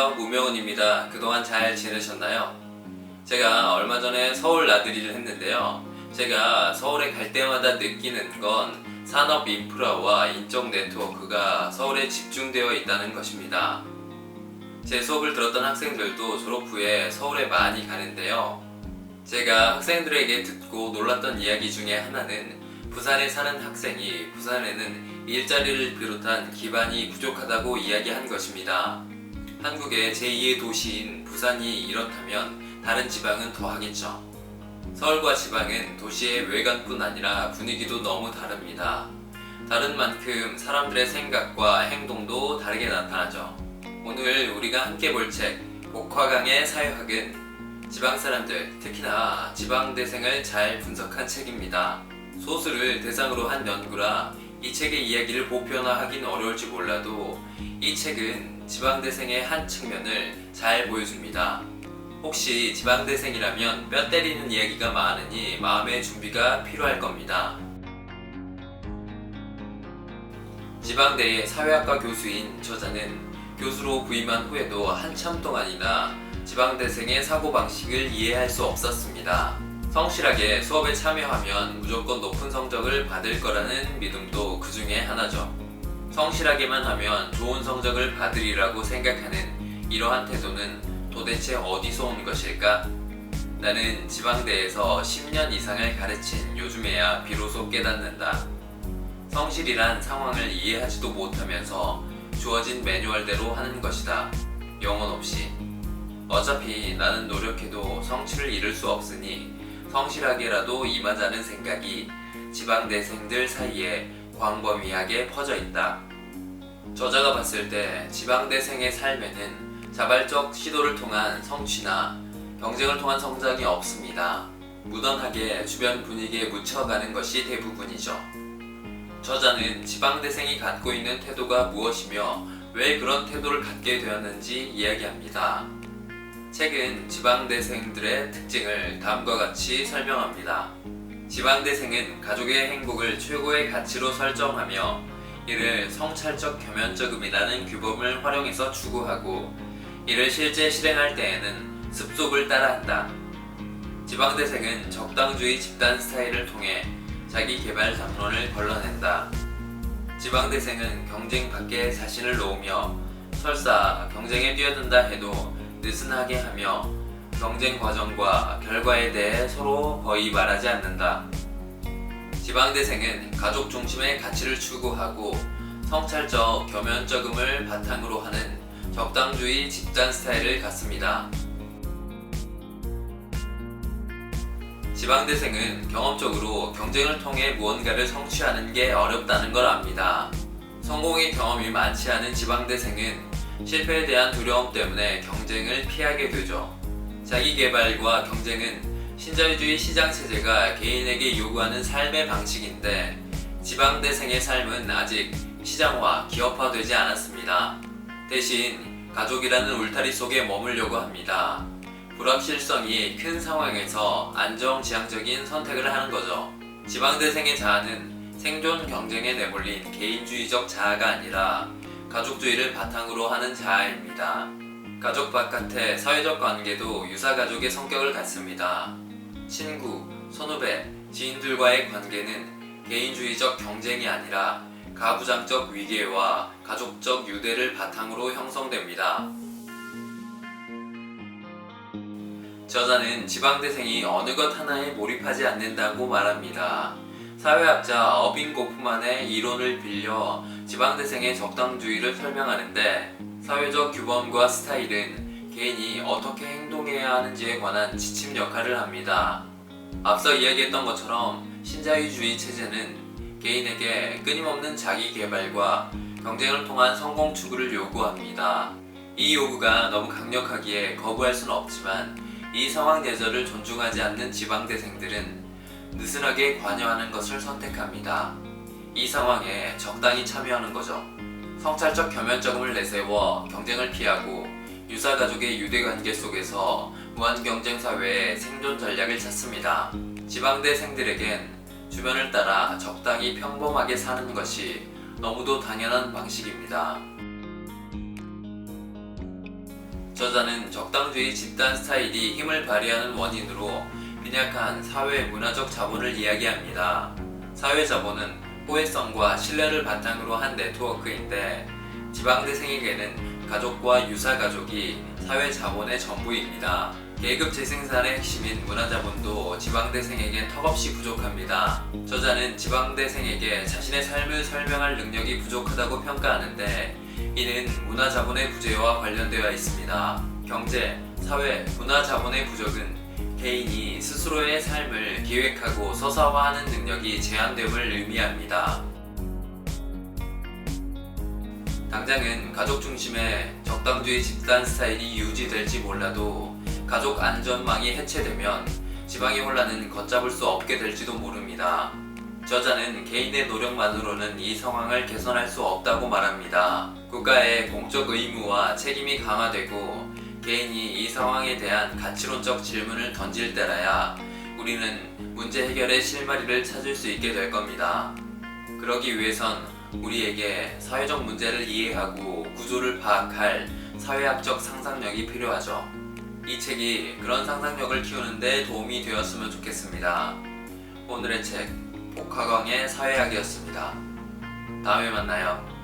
안녕하세요, 문명훈입니다. 그동안 잘 지내셨나요? 제가 얼마 전에 서울 나들이를 했는데요. 제가 서울에 갈 때마다 느끼는 건 산업 인프라와 인적 네트워크가 서울에 집중되어 있다는 것입니다. 제 수업을 들었던 학생들도 졸업 후에 서울에 많이 가는데요. 제가 학생들에게 듣고 놀랐던 이야기 중에 하나는 부산에 사는 학생이 부산에는 일자리를 비롯한 기반이 부족하다고 이야기한 것입니다. 한국의 제2의 도시인 부산이 이렇다면 다른 지방은 더하겠죠. 서울과 지방은 도시의 외관뿐 아니라 분위기도 너무 다릅니다. 다른 만큼 사람들의 생각과 행동도 다르게 나타나죠. 오늘 우리가 함께 볼 책 복화강의 사회학은 지방 사람들, 특히나 지방대생을 잘 분석한 책입니다. 소수를 대상으로 한 연구라 이 책의 이야기를 보편화하긴 어려울지 몰라도 이 책은 지방대생의 한 측면을 잘 보여줍니다. 혹시 지방대생이라면 뼈 때리는 이야기가 많으니 마음의 준비가 필요할 겁니다. 지방대의 사회학과 교수인 저자는 교수로 부임한 후에도 한참 동안이나 지방대생의 사고방식을 이해할 수 없었습니다. 성실하게 수업에 참여하면 무조건 높은 성적을 받을 거라는 믿음도 그 중에 하나죠. 성실하게만 하면 좋은 성적을 받으리라고 생각하는 이러한 태도는 도대체 어디서 온 것일까? 나는 지방대에서 10년 이상을 가르친 요즘에야 비로소 깨닫는다. 성실이란 상황을 이해하지도 못하면서 주어진 매뉴얼대로 하는 것이다. 영혼 없이. 어차피 나는 노력해도 성취를 이룰 수 없으니 성실하게라도 임하자는 생각이 지방대생들 사이에 광범위하게 퍼져 있다. 저자가 봤을 때 지방대생의 삶에는 자발적 시도를 통한 성취나 경쟁을 통한 성장이 없습니다. 무던하게 주변 분위기에 묻혀가는 것이 대부분이죠. 저자는 지방대생이 갖고 있는 태도가 무엇이며 왜 그런 태도를 갖게 되었는지 이야기합니다. 책은 지방대생들의 특징을 다음과 같이 설명합니다. 지방대생은 가족의 행복을 최고의 가치로 설정하며 이를 성찰적 겸연적음이라는 규범을 활용해서 추구하고 이를 실제 실행할 때에는 습속을 따라한다. 지방대생은 적당주의 집단 스타일을 통해 자기 개발 담론을 걸러낸다. 지방대생은 경쟁 밖에 자신을 놓으며 설사 경쟁에 뛰어든다 해도 느슨하게 하며 경쟁 과정과 결과에 대해 서로 거의 말하지 않는다. 지방대생은 가족 중심의 가치를 추구하고 성찰적 겸연적음을 바탕으로 하는 적당주의 집단 스타일을 갖습니다. 지방대생은 경험적으로 경쟁을 통해 무언가를 성취하는 게 어렵다는 걸 압니다. 성공의 경험이 많지 않은 지방대생은 실패에 대한 두려움 때문에 경쟁을 피하게 되죠. 자기 개발과 경쟁은 신자유주의 시장체제가 개인에게 요구하는 삶의 방식인데 지방대생의 삶은 아직 시장화, 기업화되지 않았습니다. 대신 가족이라는 울타리 속에 머물려고 합니다. 불확실성이 큰 상황에서 안정지향적인 선택을 하는 거죠. 지방대생의 자아는 생존 경쟁에 내몰린 개인주의적 자아가 아니라 가족주의를 바탕으로 하는 자아입니다. 가족 바깥의 사회적 관계도 유사가족의 성격을 갖습니다. 친구, 선후배, 지인들과의 관계는 개인주의적 경쟁이 아니라 가부장적 위계와 가족적 유대를 바탕으로 형성됩니다. 저자는 지방대생이 어느 것 하나에 몰입하지 않는다고 말합니다. 사회학자 어빈 고프만의 이론을 빌려 지방대생의 적당주의를 설명하는데 사회적 규범과 스타일은 개인이 어떻게 행동해야 하는지에 관한 지침 역할을 합니다. 앞서 이야기했던 것처럼 신자유주의 체제는 개인에게 끊임없는 자기 개발과 경쟁을 통한 성공 추구를 요구합니다. 이 요구가 너무 강력하기에 거부할 수는 없지만 이 상황 예절을 존중하지 않는 지방대생들은 느슨하게 관여하는 것을 선택합니다. 이 상황에 적당히 참여하는 거죠. 성찰적 겸연적음을 내세워 경쟁을 피하고 유사가족의 유대관계 속에서 무한경쟁 사회의 생존 전략을 찾습니다. 지방대생들에겐 주변을 따라 적당히 평범하게 사는 것이 너무도 당연한 방식입니다. 저자는 적당주의 집단 스타일이 힘을 발휘하는 원인으로 빈약한 사회 문화적 자본을 이야기합니다. 사회 자본은 호혜성과 신뢰를 바탕으로 한 네트워크인데 지방대생에게는 가족과 유사가족이 사회 자본의 전부입니다. 계급 재생산의 핵심인 문화자본도 지방대생에겐 턱없이 부족합니다. 저자는 지방대생에게 자신의 삶을 설명할 능력이 부족하다고 평가하는데 이는 문화자본의 부재와 관련되어 있습니다. 경제, 사회, 문화자본의 부족은 개인이 스스로의 삶을 기획하고 서사화하는 능력이 제한됨을 의미합니다. 당장은 가족 중심의 적당주의 집단 스타일이 유지될지 몰라도 가족 안전망이 해체되면 지방의 혼란은 걷잡을 수 없게 될지도 모릅니다. 저자는 개인의 노력만으로는 이 상황을 개선할 수 없다고 말합니다. 국가의 공적 의무와 책임이 강화되고 개인이 이 상황에 대한 가치론적 질문을 던질 때라야 우리는 문제 해결의 실마리를 찾을 수 있게 될 겁니다. 그러기 위해선 우리에게 사회적 문제를 이해하고 구조를 파악할 사회학적 상상력이 필요하죠. 이 책이 그런 상상력을 키우는 데 도움이 되었으면 좋겠습니다. 오늘의 책, 복화광의 사회학이었습니다. 다음에 만나요.